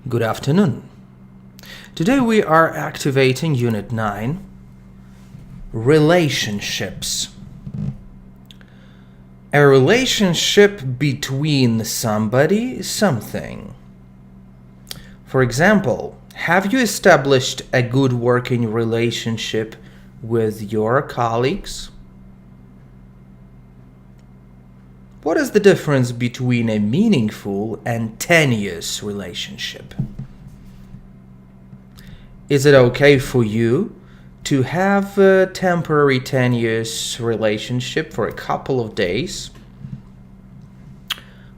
Good afternoon. Today we are activating Unit 9, Relationships. A relationship between somebody, something. For example, have you established a good working relationship with your colleagues? What is the difference between a meaningful and tenuous relationship? Is it okay for you to have a temporary tenuous relationship for a couple of days?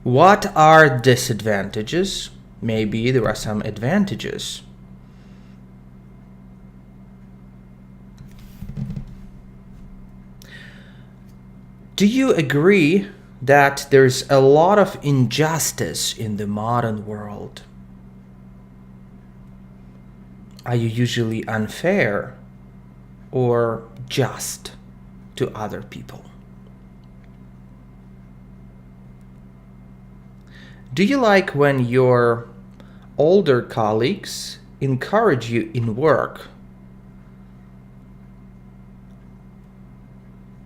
What are disadvantages? Maybe there are some advantages. Do you agree that there's a lot of injustice in the modern world? Are you usually unfair or just to other people? Do you like when your older colleagues encourage you in work?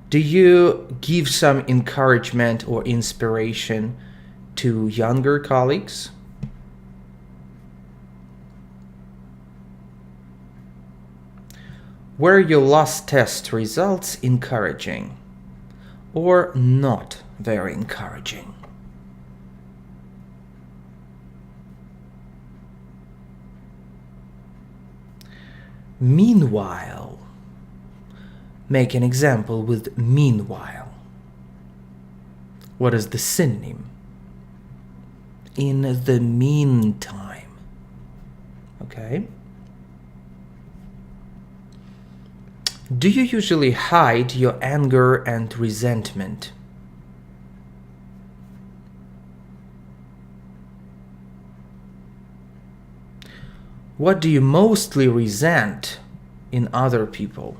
Do you give some encouragement or inspiration to younger colleagues? Were your last test results encouraging or not very encouraging? Meanwhile. Make an example with meanwhile. What is the synonym? In the meantime. Okay? Do you usually hide your anger and resentment? What do you mostly resent in other people?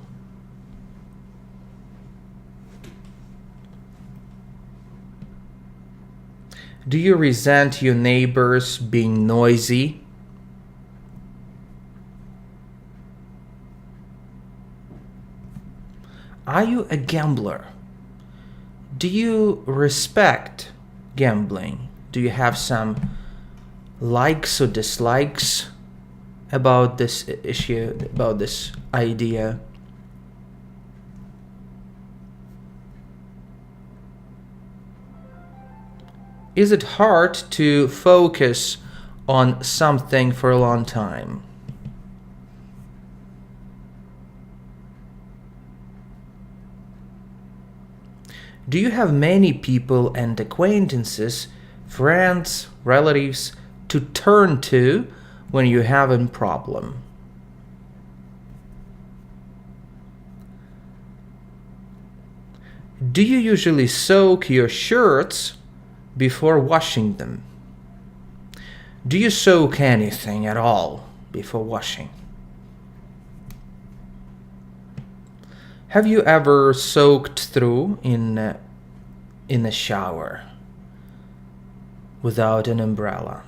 Do you resent your neighbors being noisy? Are you a gambler? Do you respect gambling? Do you have some likes or dislikes about this issue, about this idea? Is it hard to focus on something for a long time? Do you have many people and acquaintances, friends, relatives to turn to when you have a problem? Do you usually soak your shirts before washing them? Do you soak anything at all before washing? Have you ever soaked through in a shower without an umbrella?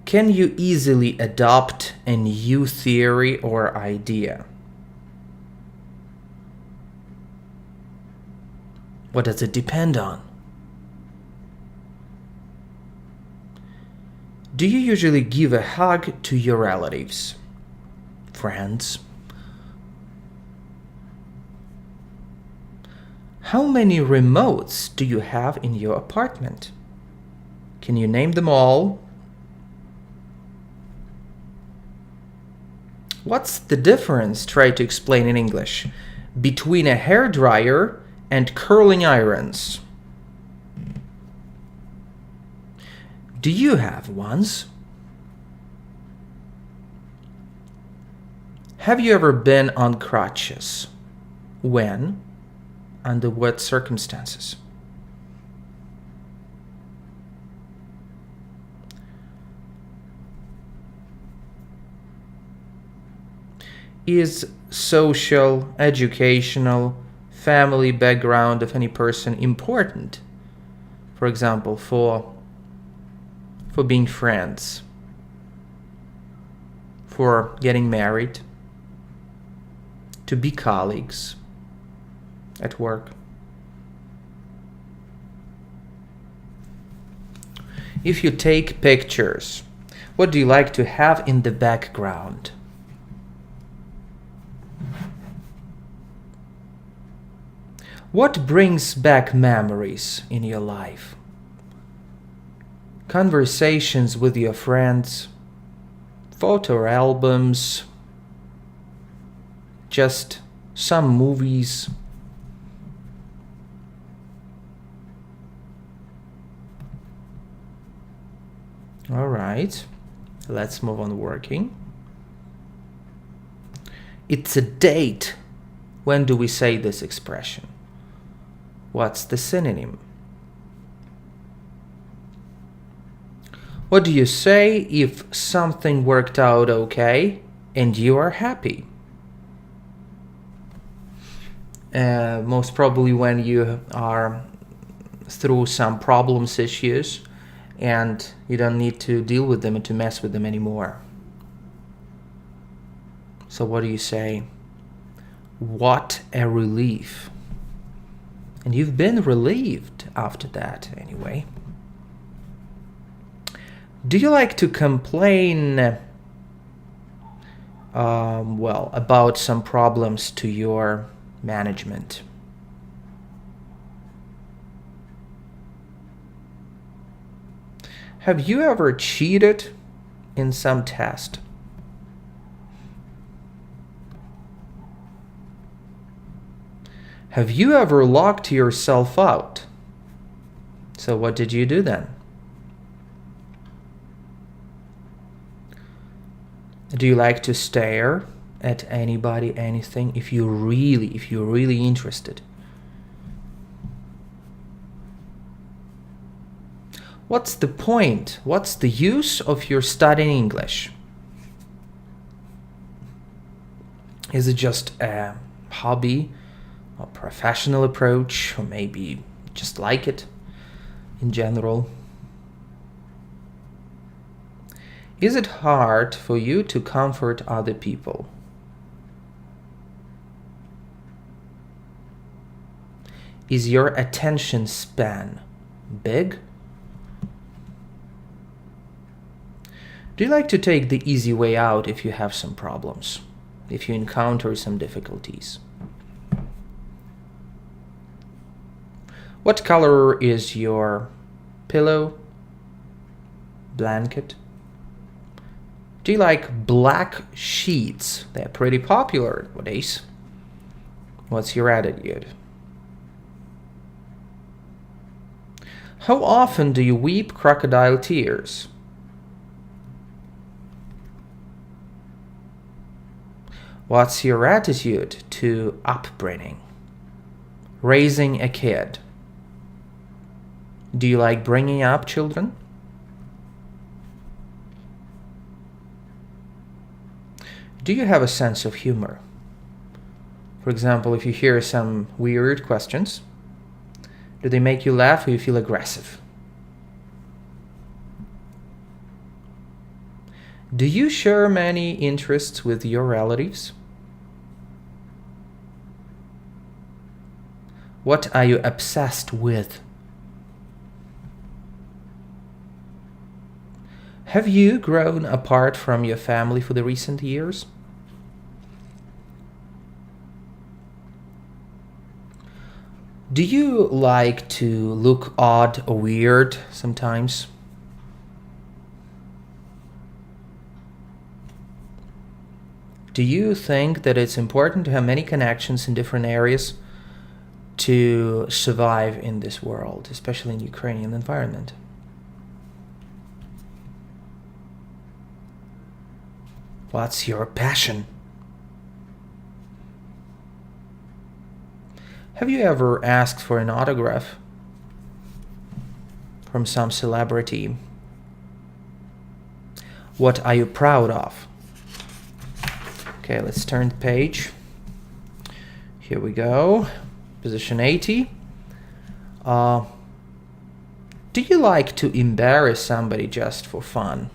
Can you easily adopt a new theory or idea? What does it depend on? Do you usually give a hug to your relatives, friends? How many remotes do you have in your apartment? Can you name them all? What's the difference, try to explain in English, between a hairdryer and curling irons? Do you have ones? Have you ever been on crutches? When? Under what circumstances? Is social, educational, family background of any person important for example, for being friends, for getting married, to be colleagues at work. If you take pictures, what do you like to have in the background? What brings back memories in your life? Conversations with your friends, photo albums, just some movies. All right, let's move on working. It's a date. When do we say this expression? What's the synonym? What do you say if something worked out okay and you are happy? Most probably when you are through some problems, issues, and you don't need to deal with them and to mess with them anymore. So what do you say? What a relief. And you've been relieved after that anyway. Do you like to complain about some problems to your management? Have you ever cheated in some test? Have you ever locked yourself out? So what did you do then? Do you like to stare at anybody, anything, if you're really interested? What's the point? What's the use of your studying English? Is it just a hobby, a professional approach, or maybe just like it in general? Is it hard for you to comfort other people? Is your attention span big? Do you like to take the easy way out if you have some problems, if you encounter some difficulties? What color is your pillow, blanket? Do you like black sheets? They're pretty popular nowadays. What's your attitude? How often do you weep crocodile tears? What's your attitude to upbringing? Raising a kid? Do you like bringing up children? Do you have a sense of humor? For example, if you hear some weird questions, do they make you laugh or you feel aggressive? Do you share many interests with your relatives? What are you obsessed with? Have you grown apart from your family for the recent years? Do you like to look odd or weird sometimes? Do you think that it's important to have many connections in different areas to survive in this world, especially in the Ukrainian environment? What's your passion? Have you ever asked for an autograph from some celebrity? What are you proud of? Okay, let's turn the page. Here we go. Position 80. Do you like to embarrass somebody just for fun?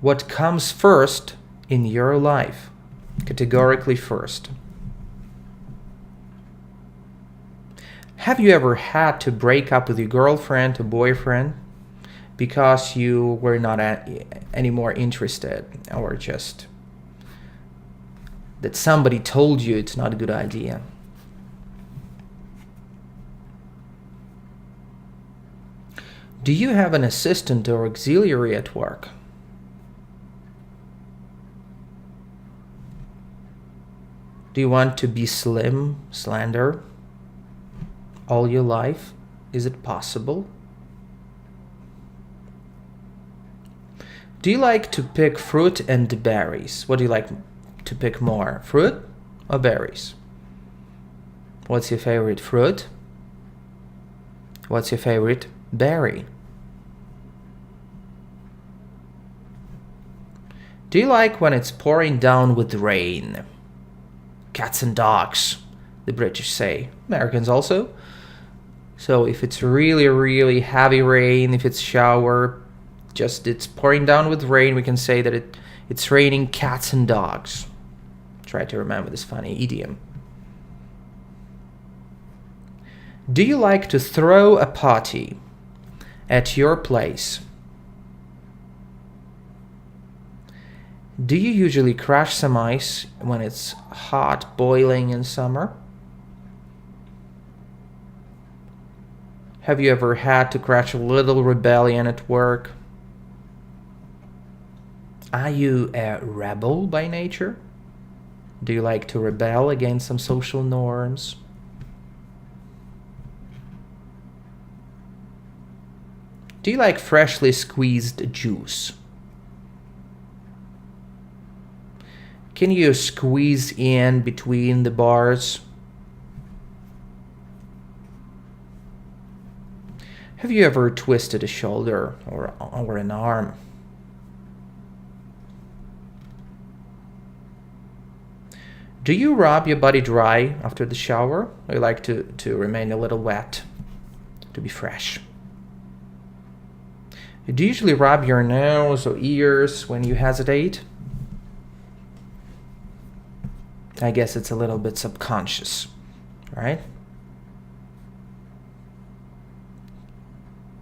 What comes first in your life? Categorically first. Have you ever had to break up with your girlfriend or boyfriend because you were not any more interested, or just that somebody told you it's not a good idea? Do you have an assistant or auxiliary at work? Do you want to be slim, slender all your life? Is it possible? Do you like to pick fruit and berries? What do you like to pick more, fruit or berries? What's your favorite fruit? What's your favorite berry? Do you like when it's pouring down with rain? Cats and dogs, the British say. Americans also. So if it's really, really heavy rain, if it's shower, just it's pouring down with rain, we can say that it's raining cats and dogs. Try to remember this funny idiom. Do you like to throw a party at your place? Do you usually crash some ice when it's hot, boiling in summer? Have you ever had to crash a little rebellion at work? Are you a rebel by nature? Do you like to rebel against some social norms? Do you like freshly squeezed juice? Can you squeeze in between the bars? Have you ever twisted a shoulder or an arm? Do you rub your body dry after the shower? Or you like to remain a little wet, to be fresh? Do you usually rub your nose or ears when you hesitate? I guess it's a little bit subconscious, right?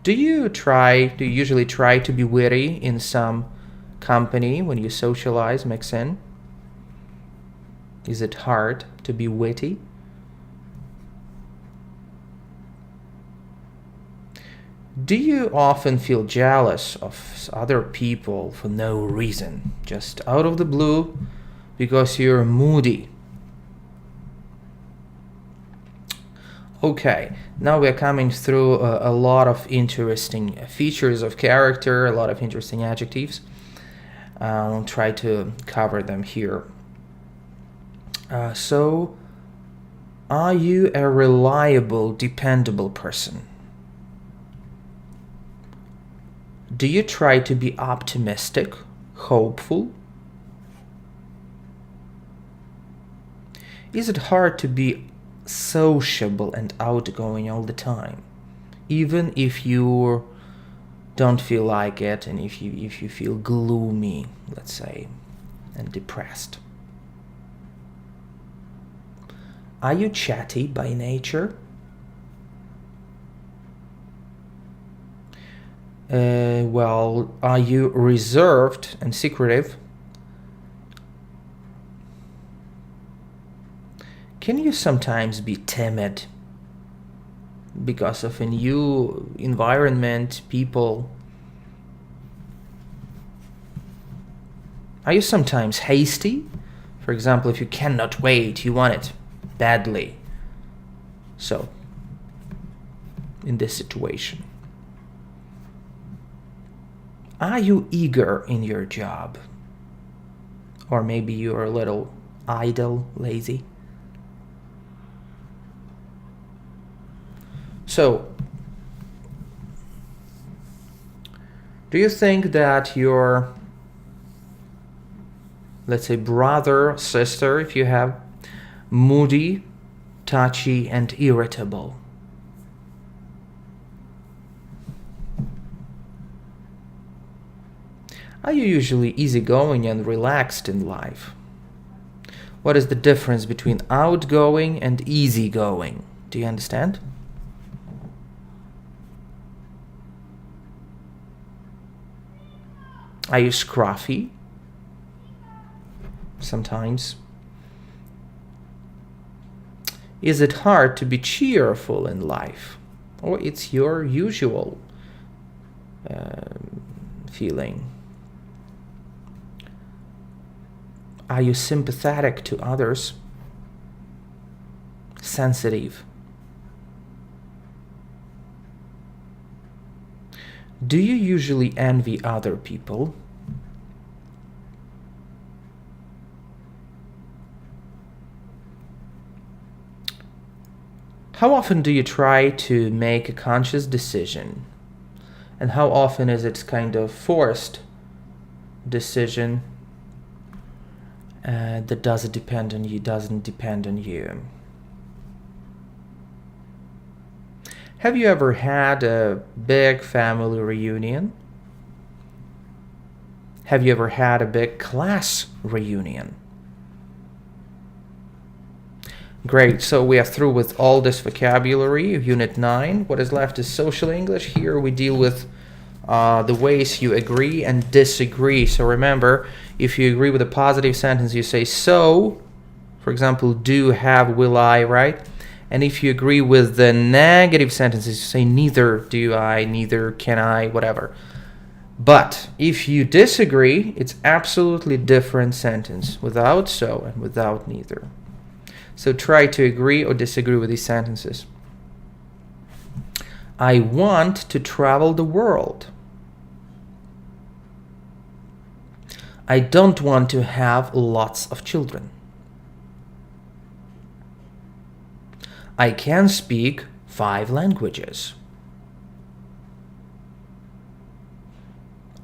Do you usually try to be witty in some company when you socialize, mix in? Is it hard to be witty? Do you often feel jealous of other people for no reason, just out of the blue because you're moody? Okay, now we're coming through a lot of interesting features of character, a lot of interesting adjectives. I'll try to cover them here. So, are you a reliable, dependable person? Do you try to be optimistic, hopeful? Is it hard to be sociable and outgoing all the time, even if you don't feel like it, and if you feel gloomy, let's say, and depressed? Are you chatty by nature? Well, are you reserved and secretive? Can you sometimes be timid because of a new environment, people? Are you sometimes hasty? For example, if you cannot wait, you want it badly. So, in this situation, are you eager in your job? Or maybe you're a little idle, lazy? So, do you think that your, let's say, brother, sister, if you have, moody touchy, and irritable? Are you usually easygoing and relaxed in life? What is the difference between outgoing and easygoing? Do you understand? Are you scruffy? Sometimes. Is it hard to be cheerful in life? Or it's your usual feeling? Are you sympathetic to others? Sensitive? Do you usually envy other people? How often do you try to make a conscious decision? And how often is it kind of forced decision that doesn't depend on you? Have you ever had a big family reunion? Have you ever had a big class reunion? Great, so we are through with all this vocabulary, Unit 9. What is left is Social English. Here we deal with the ways you agree and disagree. So remember, if you agree with a positive sentence, you say so. For example, do, have, will I, right? And if you agree with the negative sentences, you say neither do I, neither can I, whatever. But if you disagree, it's absolutely different sentence, without so and without neither. So try to agree or disagree with these sentences. I want to travel the world. I don't want to have lots of children. I can speak 5 languages.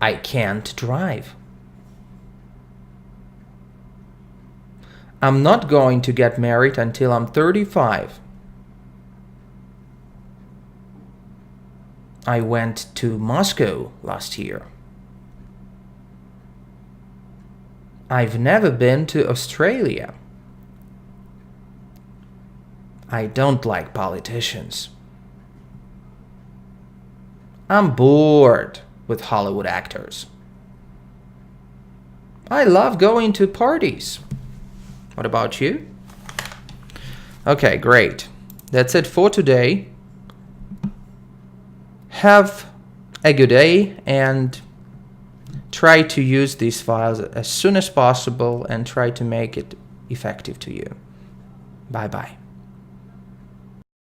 I can't drive. I'm not going to get married until I'm 35. I went to Moscow last year. I've never been to Australia. I don't like politicians. I'm bored with Hollywood actors. I love going to parties. What about you? Okay, great. That's it for today. Have a good day and try to use these files as soon as possible and try to make it effective to you. Bye-bye.